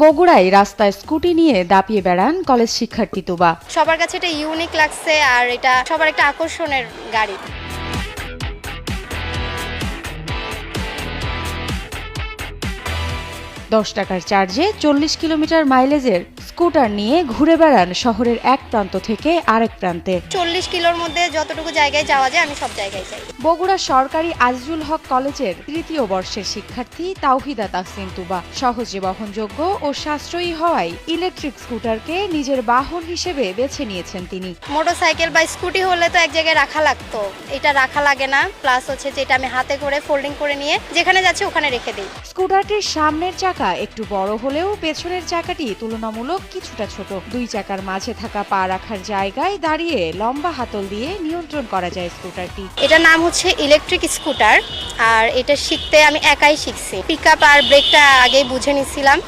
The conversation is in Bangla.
বগুড়ায় রাস্তায় স্কুটি নিয়ে দাপিয়ে বেড়ান কলেজ শিক্ষার্থী তুবা। সবার কাছে এটা ইউনিক লাগছে আর এটা সবার একটা আকর্ষণের গাড়ি। 10 টাকার চার্জে 40 কিলোমিটার মাইলেজের স্কুটার নিয়ে ঘুরে বেড়ান শহরের এক প্রান্ত থেকে আরেক প্রান্তে। 40 কিলোর মধ্যে যতটুকু জায়গায় যাওয়া যায় আমি সব জায়গায় যাই। বগুড়া সরকারি আজিজুল হক কলেজের ৩য় বর্ষের শিক্ষার্থী তাওহিদা তাহসিন তুবা। সহজে বহনযোগ্য ও সাশ্রয়ী হওয়ায় ইলেকট্রিক স্কুটারকে নিজের বাহন হিসেবে বেছে নিয়েছেন তিনি। মোটরসাইকেল বা স্কুটি হলে তো এক জায়গায় রাখা লাগতো, এটা রাখা লাগে না। প্লাস হচ্ছে যে এটা আমি হাতে করে ফোল্ডিং করে নিয়ে যেখানে যাচ্ছি ওখানে রেখে দিই। স্কুটারটির সামনের চাকা একটু বড় হলেও পেছনের চাকাটি তুলনামূলক কিছুটা ছোট। দুই চাকার মাঝে থাকা পা রাখার জায়গায় দাঁড়িয়ে লম্বা হাতল দিয়ে নিয়ন্ত্রণ করা যায় স্কুটারটি। এটার নাম হচ্ছে ইলেকট্রিক স্কুটার আর এটা শিখতে আমি একাই শিখছি। পিকআপ আর ব্রেকটা আগেই বুঝে নিছিলাম।